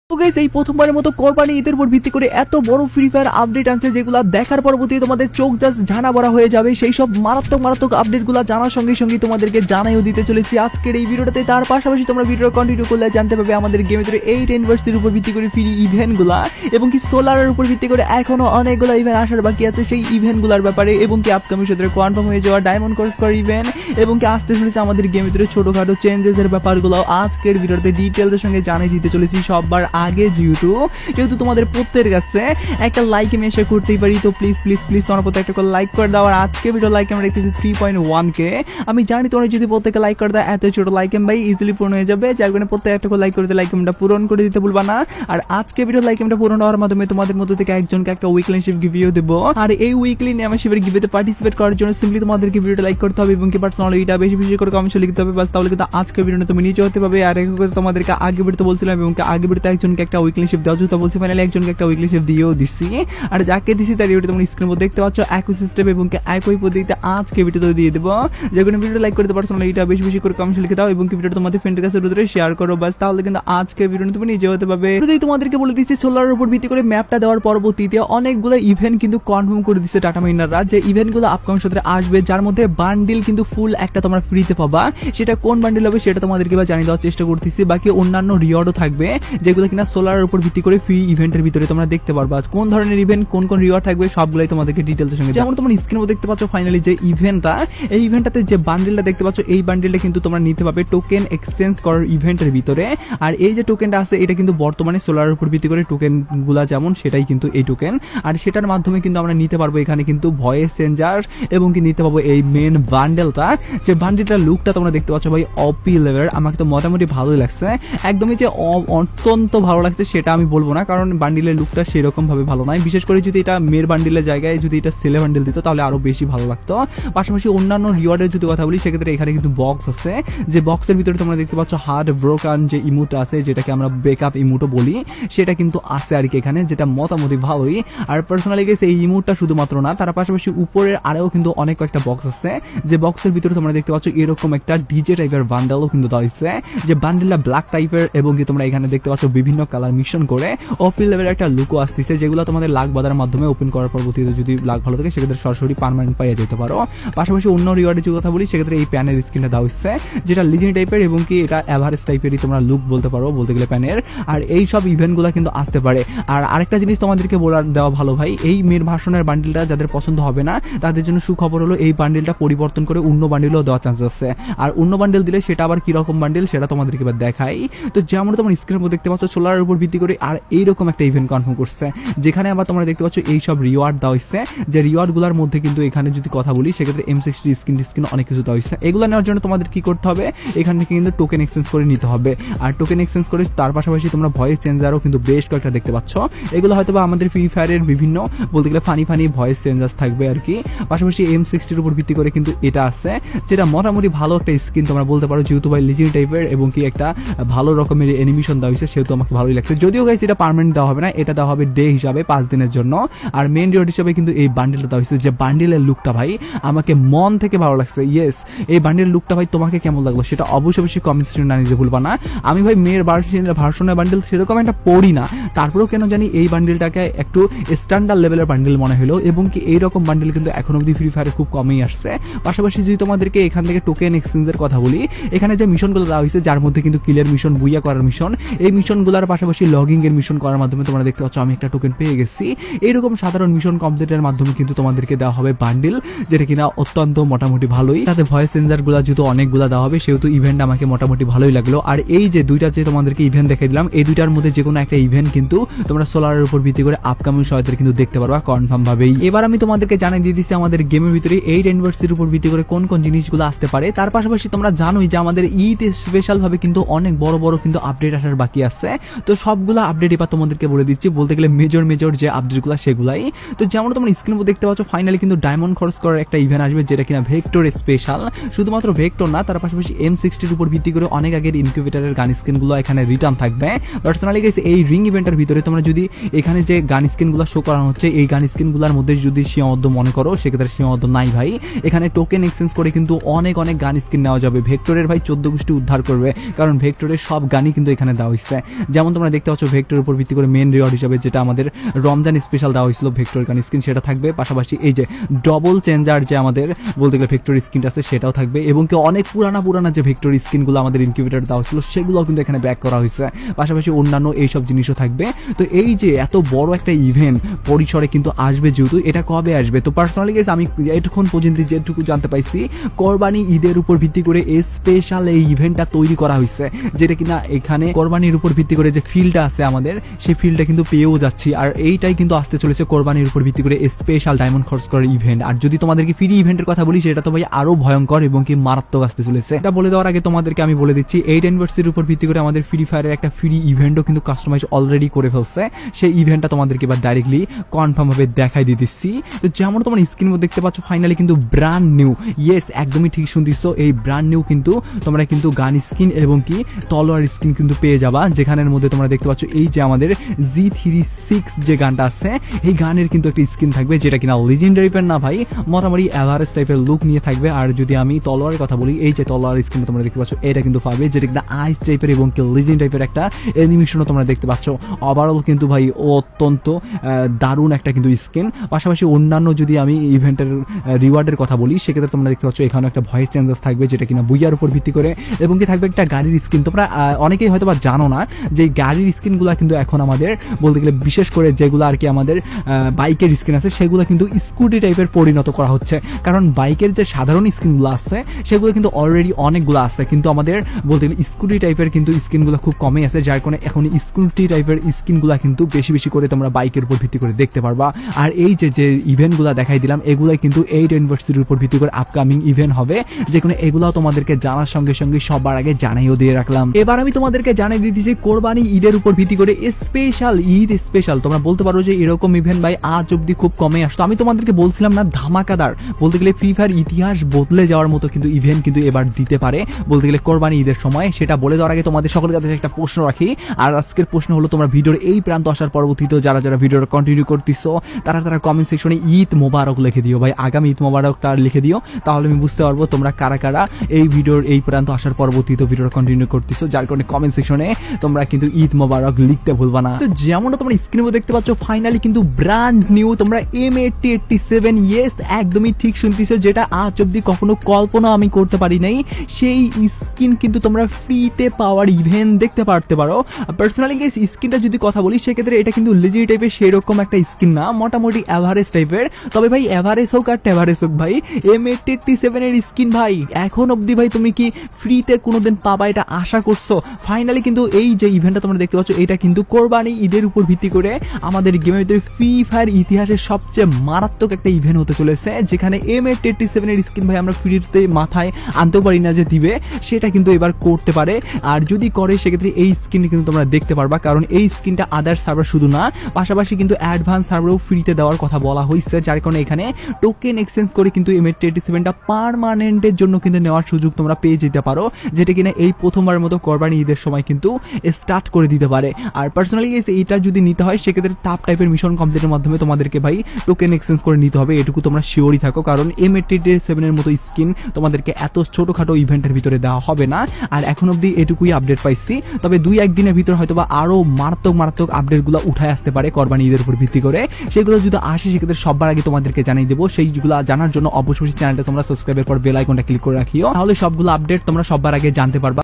তো গাইস এই প্রথমবারের মতো কোরবানি ঈদের উপর ভিত্তি করে এত বড় ফ্রি ফায়ার আপডেট আনছে যেগুলো দেখার পরবর্তীতে তোমাদের চোখ জাস্ট ঝানা ভরা হয়ে যাবে। সেই সব মারাত্মক আপডেটগুলো জানার সঙ্গে সঙ্গে তোমাদেরকে জানাইও দিতে চলেছি আজকের এই ভিডিওটাতে। তার পাশাপাশি তোমরা ভিডিও কন্টিনিউ করলে জানতে পারবে আমাদের গেমের ভিতরে 8 ইউনিভার্সিটির উপর ভিত্তি করে ফ্রি ইভেন্টগুলো এবং কি সোলারের উপর ভিত্তি করে এখনো অনেকগুলো ইভেন্ট আসার বাকি আছে সেই ইভেন্টগুলোর ব্যাপারে, এবং কি আপকামিং সদরে কনফার্ম হয়ে যাওয়া ডায়মন্ড কোর্স ইভেন্ট এবং কি আসতে চলেছে আমাদের গেমের ভিতরে ছোটখাটো চেঞ্জেসের ব্যাপারগুলো আজকের ভিডিওতে ডিটেলসের সঙ্গে জানিয়ে দিতে চলেছি সবার আগে। যেহেতু তোমাদের প্রত্যেকের কাছে একটা লাইক আমি এসে করতেই পারি, তো প্লিজ প্লিজ প্লিজ তোমার প্রত্যেক একটা করে লাইক করে দাও। আর আজকে ভিডিও লাইক আমরা রেখেছি 3.1k। আমি জানি তোমরা যদি প্রত্যেকে লাইক করে দাও এত ছোট লাইক ভাই ইজিলি পূরণ হয়ে যাবে, যার কারণে প্রত্যেক একটা করে লাইক করে লাইক এমটা পূরণ করে দিতে ভুলবা না। আর আজকে ভিডিও লাইক এমটা পূরণ হওয়ার মাধ্যমে তোমাদের মধ্যে থেকে একজনকে একটা উইকলি শিপ গিভিও দেবো। আর এই উইকলি নেমেশিপের গিভেতে পার্টিসিপেট করার জন্য সিম্পলি তোমাদেরকে ভিডিওটা লাইক করতে হবে এবং কি পার্সোনালি এটা বেশি বেশি করে কমেন্টে লিখতে হবে, বাস তাহলে কিন্তু আজকে ভিডিওটা তুমি নিচে হতে পারবে। আর তোমাদেরকে আগে ভিডিওতে বলছিলাম এবং আগে ভিডিওতে একজনকে একটা উইকলি শিপ দেওয়া যেত বলছি, ফাইনালি একজনকে একটা উইকলি শিপ দিয়েও দিচ্ছি। আর যাকে দিচ্ছি তার ভিডিওটা তোমরা স্ক্রিনের মধ্যে দেখতে পাচ্ছ একই সিস্টেম এবং একই পদ্ধতিতে আজকে ভিডিওতে দিয়ে দেবো। যে কোনো ভিডিও লাইক করতে পারছো না এটা বেশি বেশি করে কমেন্টে লিখে দাও এবং ভিডিওটা তোমাদের ফ্রেন্ডের কাছে শেয়ার করো, বাস তাহলে কিন্তু আজকে ভিডিও তুমি নিজে হতে পারবে। তোমাদেরকে বলে দিচ্ছি সোলারের উপর ভিত্তি করে ম্যাপটা দেওয়ার পরবর্তীতে অনেকগুলো ইভেন্ট কিন্তু কনফার্ম করে দিচ্ছে টাটা মাইনাররা, যে ইভেন্টগুলো আপকামিং সদরে আসবে যার মধ্যে বান্ডিল কিন্তু ফুল একটা তোমরা ফ্রিতে পাবা। সেটা কোন বান্ডিল হবে সেটা তোমাদেরকে জানিয়ে দেওয়ার চেষ্টা করতেছি। বাকি অন্যান্য রিওয়ার্ডও থাকবে যেগুলো কিনা সোলারের উপর ভিত্তি করে ফ্রি ইভেন্টের ভিতরে তোমরা দেখতে পারবা। কোন ধরনের ইভেন্ট কোন কোন রিওয়ার্ড থাকবে সবগুলাই তোমাদেরকে ডিটেইলসের সঙ্গে, যেমন তোমরা স্ক্রিনে দেখতে পাচ্ছ ফাইনালি যে ইভেন্টটা, এই ইভেন্টটাতে যে বান্ডিলটা দেখতে পাচ্ছ এই বান্ডিলটা কিন্তু তোমরা নিতে পারবে টোকেন এক্সচেঞ্জ করার ইভেন্টের ভিতরে। আর এই যে টোকেনটা আছে এটা কিন্তু বর্তমানে সোলারের উপর ভিত্তি করে টোকেনগুলা যেমন সেটাই কিন্তু এই টোকেন, আর সেটার মাধ্যমে কিন্তু আমরা নিতে পারবো এখানে কিন্তু ভয়েস চেঞ্জার এবং কি নিতে পারবো এই মেন বান্ডেলটা। যে বান্ডিলটার লুকটা তোমরা দেখতে পাচ্ছ ভাই অপি লেভেল, আমাকে তো মোটামুটি ভালোই লাগছে, একদমই যে অত্যন্ত ভালো লাগছে সেটা আমি বলবো না, কারণ বান্ডিলের লুকটা সেরকম ভাবে ভালো নয়। বিশেষ করে যদি এটা মেয়ের বান্ডিলের জায়গায় যদি এটা ছেলে বান্ডিল দিত তাহলে আরো বেশি ভালো লাগতো। পাশাপাশি অন্যান্য রিওয়ার্ডের যদি কথা বলি সেক্ষেত্রে এখানে কিন্তু বক্স আছে, যে বক্সের ভিতরে তোমরা দেখতে পাচ্ছ হার্ড ব্রোকান যে ইমোটা আছে যেটাকে আমরা ব্রেকআপ ইমোটো বলি সেটা কিন্তু আছে আর কি এখানে, যেটা মোটামুটি ভালোই। আর পার্সোনালি গেছে এই ইমোটটা শুধুমাত্র না, তার পাশাপাশি উপরের আরও কিন্তু অনেক কয়েকটা বক্স আছে, যে বক্সের ভিতরে তোমরা দেখতে পাচ্ছ এরকম একটা ডিজে টাইপের বান্ডেলও কিন্তু দেওয়া হয়েছে, যে বান্ডেলটা ব্ল্যাক টাইপের এবং কি তোমরা এখানে দেখতে পাচ্ছ বিভিন্ন কালার মিশন করে অপি লেভেলের একটা লুকও আসতেছে, যেগুলো তোমাদের লাখ বাজারের মাধ্যমে ওপেন করার পরবর্তীতে যদি লাখ ভালো থাকে সেক্ষেত্রে সরাসরি পার্মানেন্ট পাইয়ে যেতে পারো। পাশাপাশি অন্য রিওয়ার্ডের যদি কথা বলি সেক্ষেত্রে এই প্যানের স্ক্রিনটা দেওয়া হচ্ছে যেটা লিজেন্ড টাইপের এবং কি এটা এভারেজ টাইপেরই তোমরা লুক বলতে পারো বলতে গেলে প্যানের। আর এই সব ইভেন্টগুলো কিন্তু আসতে পারে। আর আরেকটা জিনিস তোমাদেরকে বলার দেওয়া ভালো ভাই, এই মেয়ের ভার্সনের বান্ডিলটা যাদের পছন্দ হবে না তাদের জন্য সুখবর হলো এই বান্ডিলটা পরিবর্তন করে অন্য বান্ডিলও দেওয়ার চান্স আছে। আর অন্য বান্ডিল দিলে সেটা আবার কিরকম বান্ডিল সেটা তোমাদেরকে এবার দেখাই। তো যেমন তোমার স্ক্রিনের মধ্যে দেখতে পাচ্ছ সোলারের উপর ভিত্তি করে আর এইরকম একটা ইভেন্ট কনফার্ম করছে, যেখানে আবার তোমরা দেখতে পাচ্ছ এই সব রিওয়ার্ড দেওয়া হচ্ছে, যে রিওয়ার্ডগুলোর মধ্যে কিন্তু এখানে যদি কথা বলি সেক্ষেত্রে M60 স্কিন অনেক কিছু দেওয়া হচ্ছে। এগুলো নেওয়ার জন্য তোমাদের কি করতে হবে, এখান থেকে কিন্তু টোকেন এক্সচেঞ্জ করে নিতে হবে। আর টোকেন এক্সচেঞ্জ করে তার পাশাপাশি তোমরা ভয়েস চেঞ্জারও কিন্তু বেশ কয়েকটা দেখতে পাচ্ছ, এগুলো হয়তো বা আমাদের ফ্রি ফায়ারের বিভিন্ন বলতে গেলে ফানি ভয়েস চেঞ্জার্স থাকবে আর কি। পাশাপাশি M60 উপর ভিত্তি করে কিন্তু এটা আছে, যেটা মোটামুটি ভালো একটা স্কিন তোমরা বলতে পারো, যেহেতু ভাই লিজেন্ড টাইপের এবং কি একটা ভালো রকমের অ্যানিমেশন দেওয়া হয়েছে সেহেতু আমাকে ভালোই লাগছে। যদিও গাইস এটা পার্মানেন্ট দেওয়া হবে না, এটা দেওয়া হবে ডে হিসাবে 5 দিনের জন্য। আর মেন রিওয়ার্ড হিসাবে কিন্তু এই বান্ডিলটা দেওয়া হয়েছে, যে বান্ডিলের লুকটা ভাই আমাকে মন থেকে ভালো লাগছে। ইয়েস, এই বান্ডিলের লুকটা ভাই তোমাকে কেমন লাগলো সেটা অবশ্যই কমেন্ট সেকশনে জানিয়ে ভুলবা না। আমি ভাই মেয়ের ভার্সনের বান্ডিল সেরকম একটা পড়ি না, তারপরেও কেন জানি এই বান্ডিলটাকে একটু স্ট্যান্ডার্ড লেভেলের বান্ডিল মনে হলো এবং কি এইরকম বান্ডিল কিন্তু এখন অব্দি ফ্রি ফায়ারে খুব কমই আসছে। পাশাপাশি যদি তোমাদেরকে এখান থেকে টোকেন এক্সচেঞ্জের কথা বলি, এখানে যে মিশনগুলো দেওয়া হয়েছে যার মধ্যে কিন্তু কিলের মিশন, বুইয়া করার মিশন, এই মিশনগুলোর পাশাপাশি লগিং এর মিশন করার মাধ্যমে তোমরা দেখতে পাচ্ছ আমি একটা টোকেন পেয়ে গেছি। এইরকম সাধারণ মিশন কমপ্লিটের মাধ্যমে কিন্তু তোমাদেরকে দেওয়া হবে বান্ডিল, যেটা কিনা অত্যন্ত মোটামুটি ভালোই। তাতে ভয়েস চেঞ্জার গুলা যেহেতু অনেকগুলা দেওয়া হবে সেহেতু ইভেন্ট আমাকে মোটামুটি ভালোই লাগলো। আর এই যে দুইটা যে তোমাদেরকে ইভেন্ট দেখে দিলাম এই দুইটার মধ্যে যে কোনো একটা ইভেন্ট কিন্তু তোমরা সোলারের উপর ভিত্তি করে আপকামিং সময়তে কিন্তু দেখতে পারবা কনফার্ম ভাবেই। এবার আমি তোমাদেরকে জানিয়ে দিয়ে দিচ্ছি আমাদের গেমের ভিতরে 8 ইউনিভার্সিটির উপর ভিত্তি করে কোন কোন জিনিসগুলো আসতে পারে। তার পাশাপাশি তোমরা জানোই যে আমাদের ঈদ স্পেশাল ভাবে কিন্তু অনেক বড় কিন্তু আপডেট আসার বাকি আছে, তো সবগুলো আপডেট এবার তোমাদেরকে বলে দিচ্ছি, বলতে গেলে মেজর যে আপডেটগুলো সেগুলাই। তো যেমন তোমরা স্ক্রিনে দেখতে পাচ্ছ ফাইনালি কিন্তু ডায়মন্ড খরচ করার একটা ইভেন্ট আসবে যেটা কিনা ভেক্টর স্পেশাল, শুধুমাত্র ভেক্টর না তার পাশাপাশি M60 উপর ভিত্তি করে অনেক আগের ইনকিউবেটরের গান স্কিনগুলো এখানে রিটার্ন থাকবে। পার্সোনালি গাইস এই রিং ইভেন্টের ভিতরে তোমরা যদি এখানে যে গান স্কিনগুলো শো করানো হচ্ছে এই গান স্কিনগুলোর মধ্যে যদি সীমাবদ্ধ মনে করো সেক্ষেত্রে সীমাবদ্ধ নাই ভাই, এখানে টোকেন এক্সচেঞ্জ করে কিন্তু অনেক গান স্কিন নেওয়া যাবে। ভেক্টরের ভাই 14 গোষ্ঠী উদ্ধার করবে, কারণ ভেক্টরের সব গানই কিন্তু এখানে দেওয়া হচ্ছে, যেমন তোমরা দেখতে পাচ্ছ ভেক্টরের উপর ভিত্তি করে মেন রিওয়ার্ড হিসেবে যেটা আমাদের রমজান স্পেশাল দেওয়া হয়েছিল ভেক্টর গান স্কিন সেটা থাকবে, পাশাপাশি এই যে ডবল চেঞ্জার যে আমাদের বলতে গেলে ভেক্টর স্কিনটা আছে সেটাও থাকবে, এবং কি অনেক পুরানা যে ভেক্টর স্কিনগুলো আমাদের ইনকিউবেটর দেওয়া হয়েছিল সেগুলোও কিন্তু এখানে ব্যাক করা হয়েছে, পাশাপাশি অন্যান্য এইসব জিনিসও থাকবে। তো এই যে এত বড় একটা ইভেন্ট পরিসরে কিন্তু আসবে, যেহেতু এটা কবে আসবে, তো পার্সোনালি গাইস আমি এতক্ষণ পর্যন্ত যেটুকু জানতে পাইছি কোরবানি ঈদের উপর ভিত্তি করে স্পেশাল এই ইভেন্টটা তৈরি করা হয়েছে, যেটা কিনা এখানে কোরবানির উপর ভিত্তি করে যে ফিল্ডটা আছে আমাদের সেই ফিল্ডটা কিন্তু পেয়েও যাচ্ছি, আর এইটাই কিন্তু আসতে চলেছে কোরবানির উপর ভিত্তি করে স্পেশাল ডায়মন্ড খরচ করার ইভেন্ট। আর যদি তোমাদেরকে ফ্রি ইভেন্টের কথা বলি সেটা তো ভাই আরো ভয়ঙ্কর এবং কি মারাত্মক আসতে চলেছে। এটা বলে দেওয়ার আগে তোমাদেরকে আমি বলে দিচ্ছি 8 অ্যানিভার্সারির উপর ভিত্তি করে আমাদের ফ্রি ফায়ারের একটা ফ্রি ইভেন্টও কিন্তু কাস্টমাইজ অলরেডি করে ফেলছে, সেই ইভেন্টটা তোমাদেরকে এবার ডাইরেক্টলি কনফার্ম ভাবে দেখাই দিতেছি। তো যেমন তোমার স্ক্রিনের মধ্যে দেখতে পাচ্ছ ফাইনালি কিন্তু ব্র্যান্ড নিউ, ইয়েস একদমই ঠিক শুনতেছো, এই ব্র্যান্ড নিউ কিন্তু তোমরা কিন্তু গান স্কিন এবং কি তলোয়ার স্কিন কিন্তু পেয়ে যাবা, যেখানের মধ্যে তোমরা দেখতে পাচ্ছ এই যে আমাদের G36 যে গানটা আছে এই গানের কিন্তু একটা স্কিন থাকবে, যেটা কিনা লিজেন্ডারি টাইপের না ভাই, মোটামুটি এভারেজ টাইপের লুক নিয়ে থাকবে। আর যদি আমি তলোয়ারের কথা বলি, এই যে তলোয়ার স্কিন তোমরা দেখতে পাচ্ছ এটা কিন্তু পাবে, যেটা কিনা আইস টাইপের এবং কি লিজেন্ড টাইপের একটা অ্যানিমেশনও তোমরা দেখতে পাচ্ছ। ওভারঅল কিন্তু ভাই অত্যন্ত দারুণ একটা কিন্তু স্কিন। পাশাপাশি অন্যান্য যদি আমি ইভেন্টের রিওয়ার্ডের কথা বলি সেক্ষেত্রে তোমরা দেখতে পাচ্ছ এখানে একটা ভয়েস চেঞ্জেস থাকবে, যেটা কিনা বুইয়ার উপর ভিত্তি করে, এবং কি থাকবে একটা গাড়ির স্কিন। তোমরা অনেকেই হয়তো বা জানো না যে গাড়ির স্কিনগুলো কিন্তু এখন আমাদের বলতে গেলে বিশেষ করে যেগুলো আর কি আমাদের বাইকের স্কিন আছে সেগুলো কিন্তু স্কুটি টাইপের পরিণত করা হচ্ছে, কারণ বাইকের যে সাধারণ স্কিনগুলো আছে সেগুলো কিন্তু অলরেডি অনেকগুলো আছে, কিন্তু আমাদের বলতে গেলে স্কুটি টাইপের কিন্তু স্কিনগুলো খুব কমই আছে, যার কারণে এখন স্কুটি টাইপের স্কিনগুলো কিন্তু বেশি করে তোমরা বাইকের উপর ভিত্তি করে দেখতে পারবা। আর এই যে ইভেন্টগুলো দেখাই দিলাম এগুলাই কিন্তু 8 অ্যানিভার্সারির উপর ভিত্তি করে আপকামিং ইভেন্ট হবে, যেখানে এগুলাও তোমাদেরকে জানার সঙ্গে সঙ্গে সবার আগে জানাইও দিয়ে রাখলাম। এবার আমি তোমাদেরকে জানিয়ে দিতেছি কোরবানি ঈদের উপর ভিত্তি করে স্পেশাল ঈদ স্পেশাল, তোমরা বলতে পারো যে এরকম ইভেন্ট ভাই আজ অব্দি খুব কমে আসতো। আমি তোমাদেরকে বলছিলাম না ধামাকাদার বলতে গেলে ফ্রি ফায়ার ইতিহাস বদলে যাওয়ার মতো কিন্তু ইভেন্ট কিন্তু এবার দিতে পারে বলতে গেলে কোরবানি ঈদের সময়। সেটা বলে দেওয়ার আগে তোমাদের সকলের কাছে একটা প্রশ্ন রাখি, আর আজকের প্রশ্ন হলো তোমরা ভিডিওর এই প্রান্ত আসার পরবর্তীতে যারা ভিডিওটা কন্টিনিউ করতেছো তারা কমেন্ট সেকশনে ঈদ মোবারক লিখে দিও ভাই, আগামী ঈদ মোবারকটা লিখে দিও, তাহলে আমি বুঝতে পারবো তোমরা কারা এই ভিডিওর এই প্রান্ত আসার পরবর্তীতে ভিডিওটা কন্টিনিউ করতেছো, যার কারণে কমেন্ট সেকশনে তোমরা কিন্তু ঈদ মোবারক লিখতে ভুলবা না। তো যেমনটা তোমরা স্ক্রিনে দেখতে পাচ্ছ ফাইনালি কিন্তু ব্র্যান্ড নিউ তোমরা M8087, ইয়েস একদমই ঠিক শুনতেছো, যেটা আজ অব্দি কখনো কল্পনা আমি করতে পারি নাই, সেই স্কিন কিন্তু তোমরা ফ্রিতে পাওয়ার ইভেন্ট দেখতে পারতে পারো। পার্সোনালি গাইস স্কিনটা যদি কথা বলি সেক্ষেত্রে এটা কিন্তু লেজেন্ডারি টাইপের সেরকম একটা স্কিন না, মোটামুটি এভারেজ টাইপের, তবে ভাই এভারেজ হোক আর টেভারেজ হোক ভাই M8087 এর স্কিন ভাই এখন অব্দি ভাই তুমি কি ফ্রিতে কোনোদিন পাবা এটা আশা করছো? ফাইনালি কিন্তু এই যে ইভেন্টটা তোমরা দেখতে পাচ্ছ এটা কিন্তু কোরবানি ঈদের উপর ভিত্তি করে আমাদের গেমের ভিতরে ফ্রি ফায়ার ইতিহাসের সবচেয়ে মারাত্মক একটা ইভেন্ট হতে চলেছে, যেখানে M8087 এর স্কিন ভাই আমরা ফ্রিতে মাথায় আনতেও পারি না যে দিবে, সেটা কিন্তু এবার করতে পারে। আর যদি করে সেক্ষেত্রে এই স্কিন কিন্তু তোমরা দেখতে পারবা, কারণ এই স্কিনটা আদার সার্ভার শুধু না, পাশাপাশি কিন্তু অ্যাডভান্স সার্ভারও ফ্রিতে দেওয়ার কথা বলা হয়েছে, যার কারণে এখানে টোকেন এক্সচেঞ্জ করে কিন্তু M8087টা পার্মানেন্টের জন্য কিন্তু নেওয়ার সুযোগ তোমরা পেয়ে যেতে পারো, যেটা কিনা এই প্রথমবার মতো কোরবানি ঈদের সময় কিন্তু স্টার্ট করে দিতে পারে। আর পার্সোনালি এইটা যদি নিতে হয় সেক্ষেত্রে টাপ টাইপের মিশন কমপ্লিটের মাধ্যমে তোমাদেরকে ভাই টোকেন এক্সচেঞ্জ করে নিতে হবে, এটুকু তোমরা শিওরই থাকো, কারণ M8087 এর মতো স্কিন তোমাদেরকে এত ছোটখাটো ইভেন্টের ভিতরে দেওয়া হবে না। আর এখন অব্দি এটুকুই আপডেট পাইছি, তবে 2-1 দিনের ভিতরে হয়তো বা আরো মারাত্মক আপডেটগুলো উঠায় আসতে পারে কোরবানি ঈদের উপর ভিত্তি করে, সেগুলো যদি আসে সেক্ষেত্রে সবার আগে তোমাদেরকে জানিয়ে দেবো। সেইগুলো জানার জন্য অবশ্যই চ্যানেলটা তোমরা সাবস্ক্রাইবের পর বেল আইকনটা ক্লিক করে রাখিও, তাহলে সবগুলো আপডেট তোমরা সবার আগে জানতে পারবা।